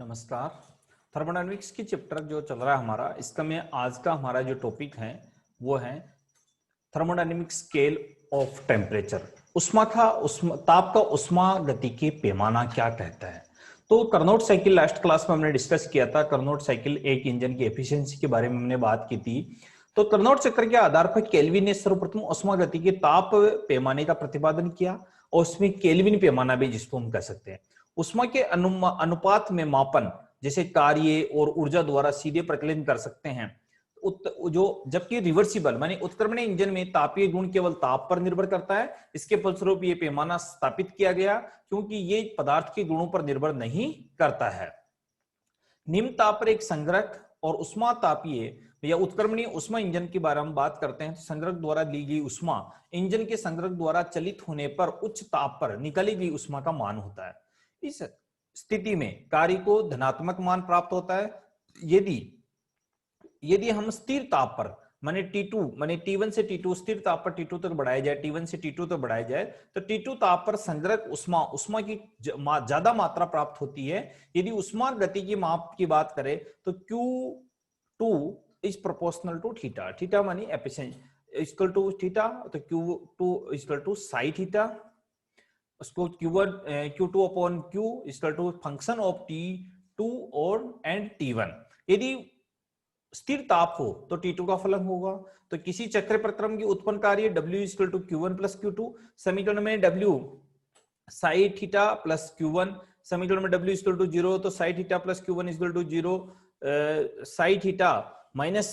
नमस्कार। थर्मोडायनेमिक्स की चैप्टर जो चल रहा है हमारा, इसका में आज का हमारा जो टॉपिक है वो है थर्मोडायनेमिक स्केल ऑफ टेम्परेचर। ताप का उष्मा गति के पैमाना क्या कहता है। तो कार्नोट साइकिल लास्ट क्लास में हमने डिस्कस किया था। कार्नोट साइकिल एक इंजन की एफिशिएंसी के बारे में हमने बात की थी। तो कार्नोट चक्र के आधार पर केल्विन ने सर्वप्रथम उष्मा गति के ताप पैमाने का प्रतिपादन किया और उसमें केल्विन पैमाना भी जिसको हम कह सकते हैं। उष्मा के अनुपात में मापन जैसे कार्य और ऊर्जा द्वारा सीधे प्रकलन कर सकते हैं। जबकि रिवर्सिबल माने उत्क्रमणीय इंजन में तापीय गुण केवल ताप पर निर्भर करता है। इसके फलस्वरूप ये पैमाना स्थापित किया गया क्योंकि ये पदार्थ के गुणों पर निर्भर नहीं करता है। निम्न ताप पर एक संग्रह और उष्मा तापीय या उत्क्रमणीय उष्मा इंजन के बारे में बात करते हैं। तो संग्रह द्वारा ली गई उष्मा इंजन के संग्रह द्वारा चलित होने पर उच्च ताप पर निकाली गई उष्मा का मान होता है। इस स्थिति में कार्य को धनात्मक मान प्राप्त होता है। यदि हम स्थिर ताप पर माने T2 माने T1 से T2 स्थिर ताप पर T2 तक बढ़ाया जाए, T1 से T2 तक बढ़ाया जाए तो T2 ताप पर संग्रह उष्मा की ज्यादा मात्रा प्राप्त होती है। यदि उष्मा गति की माप की बात करें तो Q2 is proportional to theta. Theta मानी एफिशिएंसी इक्वल टू थीटा, तो Q2 equal to psi theta. उसको Q2 upon Q equal to function of T2 और एंड T1। यदि स्थिर ताप हो तो T2 का फलन होगा। तो किसी चक्र प्रक्रम की उत्पन्न कार्य W equal to Q1 plus Q2। समीकरण में W Sai theta plus Q1, समीकरण में W इक्वल टू 0 तो psi theta plus Q1 equal to 0, psi theta minus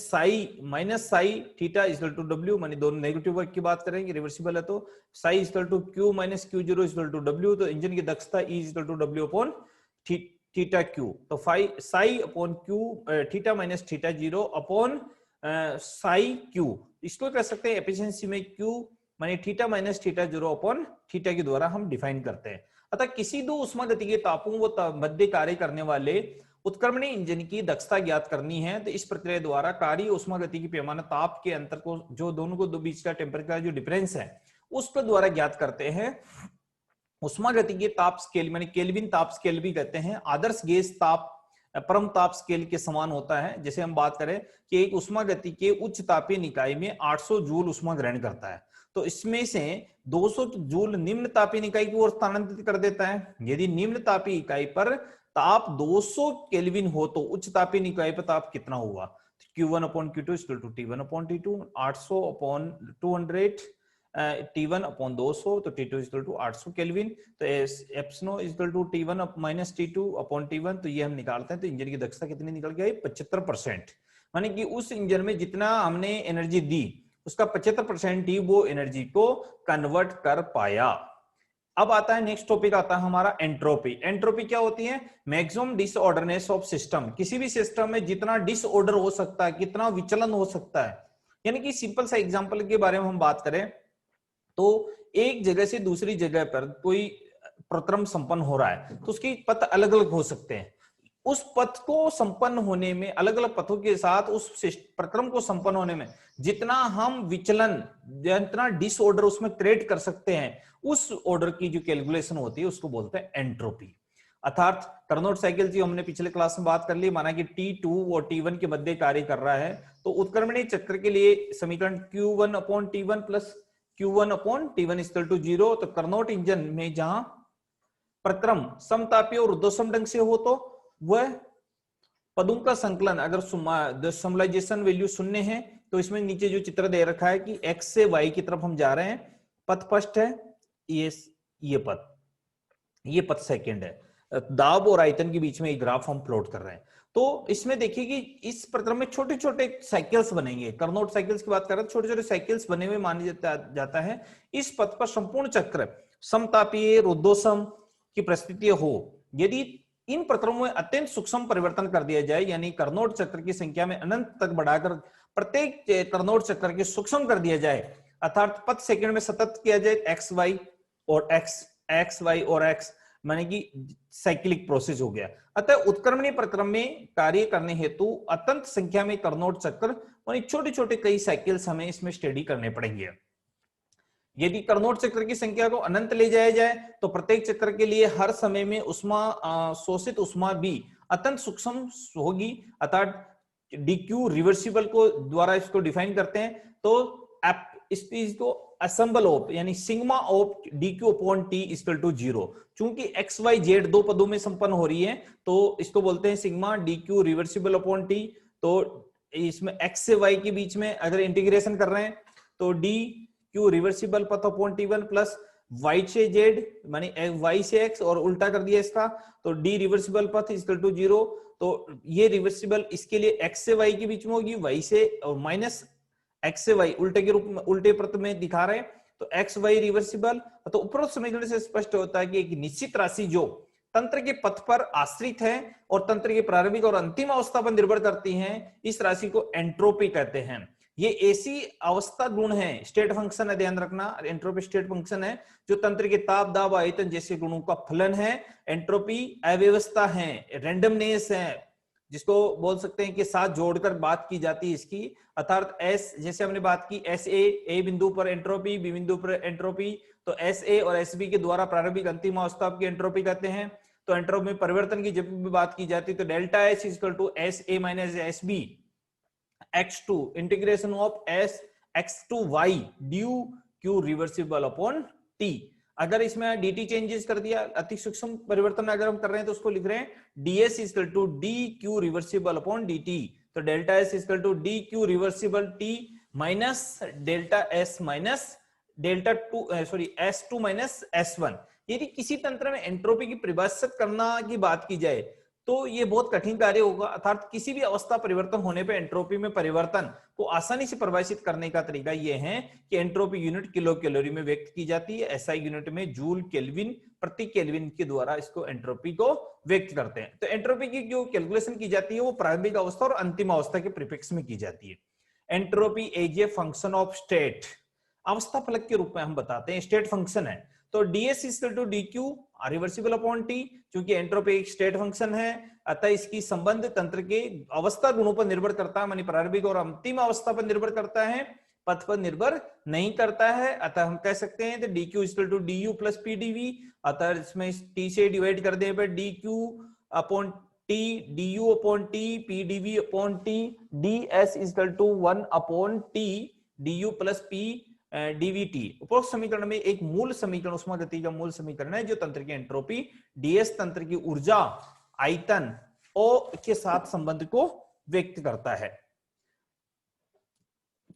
psi theta equal to W, माने दोनों नेगेटिव वर्ग की बात करेंगे, रिवर्सिबल है तो psi equal to Q minus Q0 equal to W। तो इंजन की दक्षता E equal to W upon थीटा Q। तो psi upon Q theta minus theta 0 upon psi Q। इसको कह सकते हैं एफिशिएंसी में Q माने theta minus theta 0 upon theta के द्वारा हम डिफाइन करते हैं। अतः किसी दो उष्मा गति के तापों व मध्य कार्य करने वाले उत्क्रमणीय इंजन की दक्षता ज्ञात करनी है। तो इस प्रक्रिया द्वारा कार्य उष्मा गति की पैमाना ताप के अंतर को जो दोनों को दो बीच का टेम्परेचर जो डिफरेंस है उसके द्वारा ज्ञात करते हैं। उष्मा गति के ताप स्केल माने केल्विन ताप स्केल भी कहते हैं। आदर्श गैस ताप परम ताप स्केल के समान होता है। जैसे हम बात करें कि एक उष्मा गति के उच्च तापीय निकाय में 800 जूल उष्मा ग्रहण करता है, तो इसमें से 200 जूल निम्न तापीय निकाय की ओर स्थानांतरित कर देता है। यदि निम्न तापीय इकाई पर ताप 200 केल्विन हो तो उच्च तापीय निकाय पर ताप कितना होगा। Q1 upon Q2 equal to T1 upon T2, 800 upon 200 T1 upon 200 तो T2 इक्वल टू 800 केल्विन। तो epsilon equal to T1 minus T2 upon T1, तो ये हम निकालते हैं तो इंजन की दक्षता कितनी निकल गई 75%। माने कि उस इंजन में जितना हमने एनर्जी दी उसका 75% ही वो एनर्जी को कन्वर्ट कर पाया। अब आता है नेक्स्ट टॉपिक आता है हमारा एंट्रोपी। एंट्रोपी क्या होती है? Maximum disorderness of system. किसी भी सिस्टम में जितना डिसऑर्डर हो सकता है, कितना विचलन हो सकता है। यानी कि सिंपल सा एग्जांपल के बारे में हम बात करें तो एक जगह से दूसरी जगह पर कोई प्रक्रम संपन्न हो रहा है तो उसके पथ अलग अलग हो सकते हैं। उस पथ को संपन्न होने में अलग अलग पथों के साथ उस प्रक्रम को संपन्न होने में जितना हम विचलन जितना डिसऑर्डर उसमें क्रिएट कर सकते हैं, उस ऑर्डर की जो कैलकुलेशन होती है उसको बोलते हैं एंट्रोपी। अर्थात कार्नोट साइकिल जी हमने पिछले क्लास में बात कर ली। माना कि T2 और T1 के मध्य कार्य कर रहा है तो उत्क्रमणीय चक्र के लिए समीकरण Q1 upon T1 plus Q1 upon T1 equal to 0। तो कार्नोट इंजन में जहां प्रक्रम समतापीय और ऊर्ध्वसम ढंग से हो तो वह पदों का संकलन अगर समलाइजेशन वैल्यू शून्य है तो इसमें नीचे जो चित्र दे रखा है कि x से y की तरफ हम जा रहे हैं, पथ फर्स्ट है, ये पथ सेकंड है। दाब और आयतन के बीच में एक ग्राफ हम प्लॉट कर रहे हैं। तो इसमें देखिए कि इस प्रक्रम में छोटे छोटे साइकिल्स बनेंगे। कार्नोट साइकिल्स की बात कर रहे हैं, छोटे छोटे साइकिल्स बने हुए माने जाता है। इस पथ पर संपूर्ण चक्र समतापीय ऊर्ध्वसम की परिस्थिति हो। यदि इन प्रक्रमों में अत्यंत सूक्ष्म परिवर्तन कर दिया जाए, यानी कार्नोट चक्र की संख्या में अनंत तक बढ़ाकर प्रत्येक कार्नोट चक्र के सूक्ष्म कर दिया जाए, अर्थात पथ सेकंड में सतत किया जाए एक्स वाई और एक्स वाई और एक्स, माने कि साइक्लिक प्रोसेस हो गया। अतः उत्क्रमणीय प्रक्रम में कार्य करने हेतु अत्यंत संख्या में कार्नोट चक्र और छोटे छोटे कई साइकिल्स हमें इसमें स्टडी करने पड़ेंगे। यदि कार्नोट चक्र की संख्या को अनंत ले जाया जाए तो प्रत्येक चक्र के लिए हर समय में उष्मा शोषित उष्मा भी अत्यंत सूक्ष्म होगी, अर्थात dq रिवर्सिबल को द्वारा इसको डिफाइन करते हैं, तो इस चीज को असेंबल ऑफ यानी sigma of dq upon t equal to 0। चूंकि x y z दो पदों में संपन्न हो रही है तो इसको बोलते हैं sigma dq reversible upon t। तो इसमें x से y के बीच में अगर इंटीग्रेशन कर रहे हैं तो dq रिवर्सिबल पथ अपॉन t1 प्लस y से z मानी y से x और उल्टा कर दिया इसका, तो d रिवर्सिबल पथ इक्वल टू 0। तो ये रिवर्सिबल इसके लिए x से y के बीच में होगी, y से और माइनस x से y उल्टे के रूप में उल्टे प्रत में दिखा रहे हैं, तो x y रिवर्सिबल। तो उपरोक्त समीकरण से स्पष्ट होता है कि एक निश्चित राशि जो तंत्र के पथ पर आश्रित है और तंत्र के प्रारंभिक और अंतिम अवस्था पर निर्भर करती है, इस राशि को एंट्रोपी कहते हैं। ये ऐसी अवस्था गुण है, स्टेट फंक्शन है, ध्यान रखना, एंट्रोपी स्टेट फंक्शन है जो तंत्र के ताप दाब आयतन जैसे गुणों का फलन है। एंट्रोपी अव्यवस्था है, रैंडमनेस है, जिसको बोल सकते हैं कि साथ जोड़कर बात की जाती है इसकी, अर्थात एस जैसे हमने बात की एस ए बिंदु पर एंट्रोपी, बी बिंदु पर एंट्रोपी, तो एस ए और एस बी के द्वारा प्रारंभिक अंतिम अवस्था की एंट्रोपी कहते हैं। तो एंट्रोपी में परिवर्तन की जब भी बात की जाती है तो delta S equal to S A minus S B x2 integration of s x2 y due q reversible upon t। अगर इसमें dt चेंजेस कर दिया, अति सूक्ष्म परिवर्तन अगर हम कर रहे हैं तो उसको लिख रहे हैं ds equal to dq reversible upon dt। तो delta s equal to dq reversible t minus delta s minus delta s2 minus s1। यदि किसी तंत्र में एंट्रोपी की परिभाषित करना की बात की जाए तो ये बहुत कठिन कार्य होगा, अर्थात किसी भी अवस्था परिवर्तन होने पर एंट्रोपी में परिवर्तन को आसानी से परिभाषित करने का तरीका यह है कि एंट्रोपी यूनिट किलो कैलोरी में व्यक्त की जाती है, एसआई यूनिट में जूल केल्विन प्रति केल्विन के द्वारा इसको एंट्रोपी को व्यक्त करते हैं। तो एंट्रोपी की जो कैलकुलेशन की जाती है वो प्रारंभिक अवस्था और अंतिम अवस्था के प्रीफिक्स में की जाती है। Entropy as a function of state, अवस्था फलक के रूप में हम बताते हैं, स्टेट फंक्शन है। तो ds equal to dq reversible upon t, क्योंकि एंट्रोपी एक स्टेट फंक्शन है अतः इसकी संबंध तंत्र के अवस्था गुणों पर निर्भर करता है, मानी प्रारंभिक और अंतिम अवस्था पर निर्भर करता है, पथ पर निर्भर नहीं करता है। अतः हम कह सकते हैं तो dq equal to du plus p dv, अतः इसमें t से डिवाइड कर देने पर dq upon t du upon t p dv upon t ds equal to 1 upon t du plus p dvt। उपरोक्त समीकरण में एक मूल समीकरण उष्मा गति का मूल समीकरण है जो तंत्र की एंट्रोपी ds तंत्र की ऊर्जा आयतन O के साथ संबंध को व्यक्त करता है।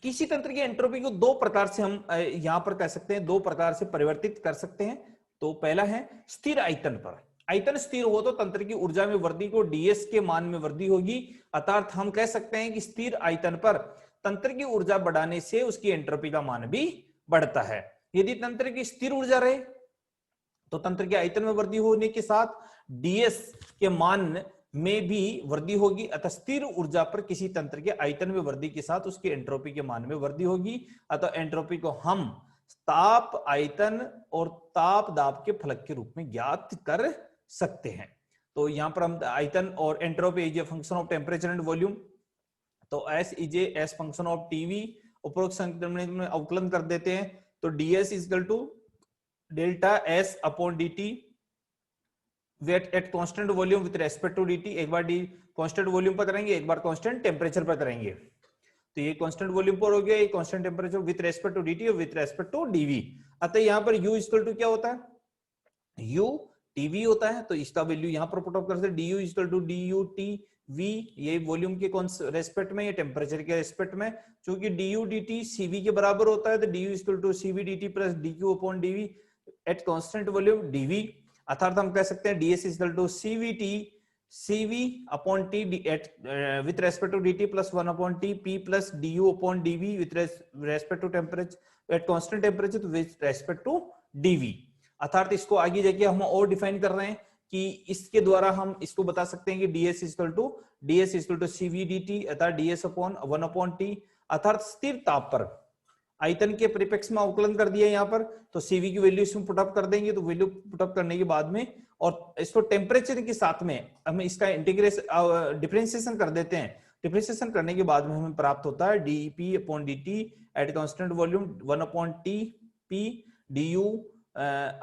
किसी तंत्र की एंट्रोपी को दो प्रकार से हम यहां पर कह सकते हैं, दो प्रकार से परिवर्तित कर सकते हैं। तो पहला है स्थिर आयतन पर, आयतन स्थिर हो तो तंत्र की ऊर्जा में वृद्धि को ds के मान में वृद्धि होगी, अर्थात हम कह सकते हैं कि स्थिर आयतन पर तंत्र की ऊर्जा बढ़ाने से उसकी एंट्रोपी का मान भी बढ़ता है। यदि तंत्र की स्थिर ऊर्जा रहे तो तंत्र के आयतन में वृद्धि होने के साथ ds के मान में भी वृद्धि होगी, अतः स्थिर ऊर्जा पर किसी तंत्र के आयतन में वृद्धि के साथ उसकी एंट्रोपी के मान में वृद्धि होगी। अतः एंट्रोपी को हम ताप आयतन और ताप दाब के फलक के रूप में ज्ञात कर सकते हैं। तो यहां पर हम आयतन और entropy is a function of temperature and volume, तो S is S function of TV, उपरोक्त समीकरण में अवकलन कर देते हैं तो ds equal to delta s upon dt at constant volume with respect to dt। एक बार डी कांस्टेंट वॉल्यूम पर करेंगे, एक बार कांस्टेंट टेम्परेचर पर करेंगे, तो ये कांस्टेंट वॉल्यूम पर हो गया, ये constant temperature with respect to dt और विद रेस्पेक्ट टू dv। अतः यहाँ पर u इक्वल टू क्या होता है, u tv होता है, तो इसका वैल्यू यहाँ पर पुट अप कर सकते, du equal to du tv, ये वॉल्यूम के कौन से रेस्पेक्ट में, ये टेम्परेचर के रेस्पेक्ट में, क्योंकि du dt cv के बराबर होता है तो du equal to cv dt plus dq upon dv at constant volume dv। अर्थात हम कह सकते हैं ds equal to cvt cv upon t at with respect to dt plus 1 upon t p plus du upon dv with respect to temperature at constant temperature with respect to dv। अर्थात इसको आगे जाके हम और define कर रहे हैं कि इसके द्वारा हम इसको बता सकते हैं कि ds equal to cv dt अर्थात ds अपॉन 1 अपॉन t, अर्थात स्थिर ताप पर आयतन के परिपेक्ष में अवकलन कर दिया यहाँ पर, तो cv की वैल्यू इसमें पुटअप कर देंगे, तो वैल्यू पुटअप करने के बाद में और इसको टेम्परेचर के साथ में हम इसका इंटीग्रेशन डिफरेंशिएशन कर देते हैं, डिफरेंशिएशन करने के बाद में हमें प्राप्त होता है dp upon dt at constant volume 1 upon t p du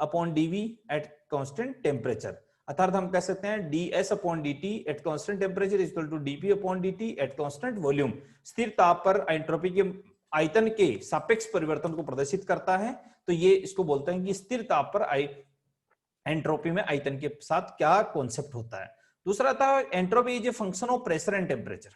upon dv at constant temperature. अर्थात हम कह सकते हैं ds upon dt at constant temperature is equal to dp upon dt at constant volume. स्थिर ताप पर एंट्रोपी के आयतन के सापेक्ष परिवर्तन को प्रदर्शित करता है। तो ये इसको बोलते हैं कि स्थिर ताप पर एंट्रोपी में आयतन के साथ क्या कॉन्सेप्ट होता है। दूसरा था entropy is a function of pressure and temperature.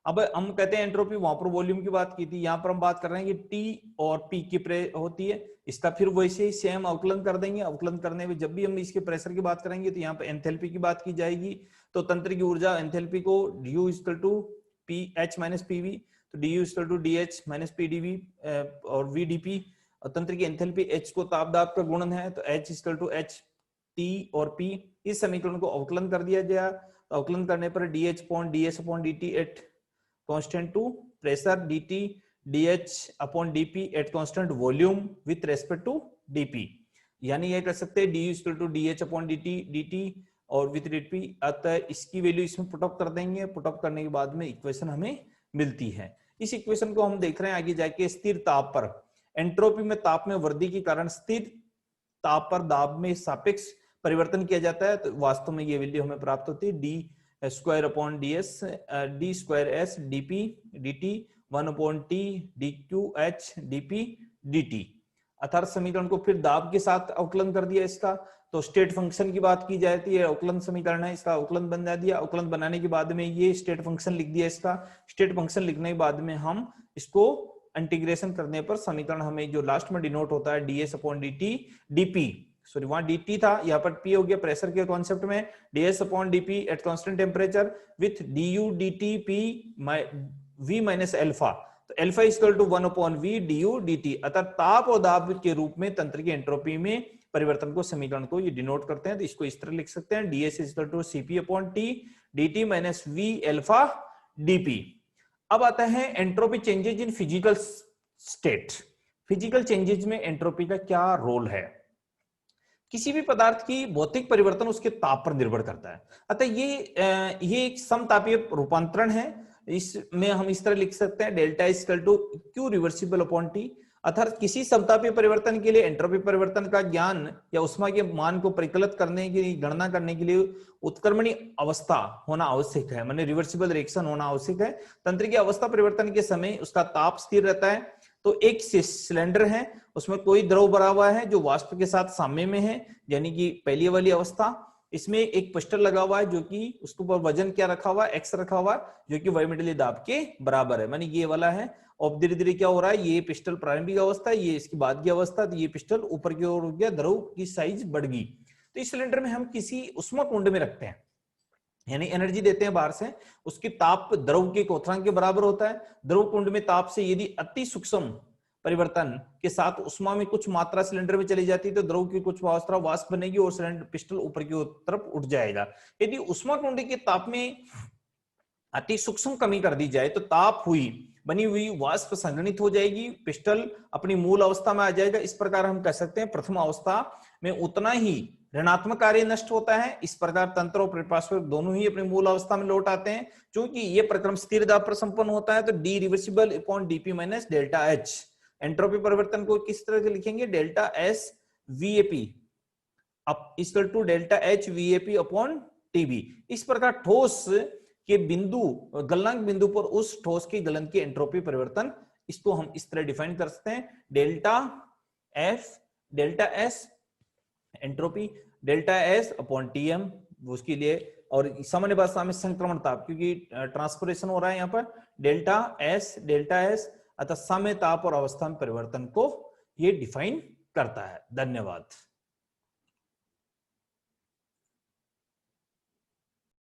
अब हम कहते हैं एंट्रोपी, वहां पर वॉल्यूम की बात की थी, यहां पर हम बात कर रहे हैं कि T और P की होती है। इसका फिर वैसे ही सेम अवकलन कर देंगे। अवकलन करने में जब भी हम इसके प्रेशर की बात करेंगे तो यहाँ पर एंथैल्पी की बात की जाएगी। तो तंत्र की ऊर्जा एंथैल्पी को du equal to PH minus PV, तो du equal to DH minus PdV और VdP। और तंत्र की एंथैल्पी H को ताप दाब का गुणन है, तो H equal to H T और P। इस समीकरण को अवकलन कर दिया गया। तो अवकलन करने पर DH upon DS upon DT at constant to pressure, dt dh upon dp at constant volume with respect to dp। यानी ये कर सकते हैं du equal to dh upon dt और विथ dp। अतः इसकी वैल्यू इसमें पुट अप कर देंगे। पुट अप करने के बाद में इक्वेशन हमें मिलती है। इस इक्वेशन को हम देख रहे हैं आगे जाके स्थिर ताप पर एंट्रोपी में ताप में वृद्धि के कारण स्थिर ताप पर दाब में सापेक्ष परिवर्तन किया जाता है। तो वास्तव में ये वैल्यू हमें प्राप्त होती है d square upon ds d square s dp dt 1 upon t dqh dp dt। अर्थात समीकरण को फिर दाब के साथ अवकलन कर दिया इसका। तो स्टेट फंक्शन की बात की जाती है, अवकलन समीकरण है, इसका अवकलन बना दिया। अवकलन बनाने के बाद में ये स्टेट फंक्शन लिख दिया इसका। स्टेट फंक्शन लिखने के बाद में हम इसको इंटीग्रेशन करने पर समीकरण हमें जो लास्ट में डिनोट होता है ds upon dt dp, sorry वहां dt था, यहाँ पर p हो गया प्रेशर के कॉन्सेप्ट में, ds upon dp at constant temperature with du dt p v minus alpha. तो alpha equal to 1 upon v du dt। अतः ताप और दाब के रूप में तंत्र की एंट्रोपी में परिवर्तन को समीकरण को ये डिनोट करते हैं। तो इसको इस तरह लिख सकते हैं ds equal to cp upon t dt minus v alpha dp। अब आता है entropy changes in physical state. Physical changes में एंट्रोपी का क्या रोल है? किसी भी पदार्थ की भौतिक परिवर्तन उसके ताप पर निर्भर करता है। अतः ये एक समतापीय रूपांतरण है। इसमें हम इस तरह लिख सकते हैं delta equal to Q reversible upon T। अर्थात किसी समतापीय परिवर्तन के लिए एंट्रोपी परिवर्तन का ज्ञान या उष्मा के मान को परिकलित करने की गणना करने के लिए उत्क्रमणी अवस्था होना आवश्यक है, माने रिवर्सिबल रिएक्शन होना आवश्यक है। तंत्र की अवस्था परिवर्तन के समय उसका ताप स्थिर रहता है। तो एक सिलेंडर है, उसमें कोई द्रव भरा हुआ है जो वाष्प के साथ साम्य में है, यानी कि पहली वाली अवस्था। इसमें एक पिस्टल लगा हुआ है जो कि उसके ऊपर वजन क्या रखा हुआ है, एक्स रखा हुआ है, जो कि वायुमंडलीय दाब के बराबर है, मानी ये वाला है। और धीरे धीरे क्या हो रहा है, ये पिस्टल प्रारंभिक अवस्था, ये इसकी बाद की अवस्था, तो ये पिस्टल ऊपर की ओर हो गया, द्रव की साइज बढ़ गई। तो इस सिलेंडर में हम किसी उष्मा कुंड में रखते हैं, यानी एनर्जी देते हैं बाहर से, उसकी ताप द्रव के क्वथनांक के बराबर होता है। द्रव कुंड में ताप से यदि अति सूक्ष्म परिवर्तन के साथ उष्मा में कुछ मात्रा सिलेंडर में चली जाती है तो द्रव की कुछ मात्रा वाष्प बनेगी और सिलेंडर पिस्टल ऊपर की तरफ उठ जाएगा। यदि उष्मा कुंड के ताप में अति सूक्ष्म कमी कर दी जाए तो ताप हुई बनी हुई वाष्प संघनित हो जाएगी, पिस्टल अपनी मूल अवस्था में आ जाएगा। इस प्रकार हम कह सकते हैं प्रथम अवस्था में उतना ही ऋणात्मक कार्य नष्ट होता है। इस प्रकार तंत्र और परिपार्श्विक दोनों ही अपनी मूल अवस्था में लौट आते हैं। क्योंकि ये प्रक्रम स्थिर दाब पर संपन्न होता है तो D reversible upon DP minus delta H. Entropy परिवर्तन को किस तरह से लिखेंगे, delta S vap equal to delta H vap upon TB. इस प्रकार ठोस के बिंदु गलनांक बिंदु पर उस ठोस की गलन की एंट्रोपी परिवर्तन, इसको हम इस तरह डिफाइन कर सकते हैं, delta S entropy delta S upon TM उसके लिए, और सामान्य भाषा में संक्रमण ताप क्योंकि ट्रांसपोरेशन हो रहा है यहाँ पर, डेल्टा एस अतः समय ताप और अवस्था में परिवर्तन को ये डिफाइन करता है। धन्यवाद।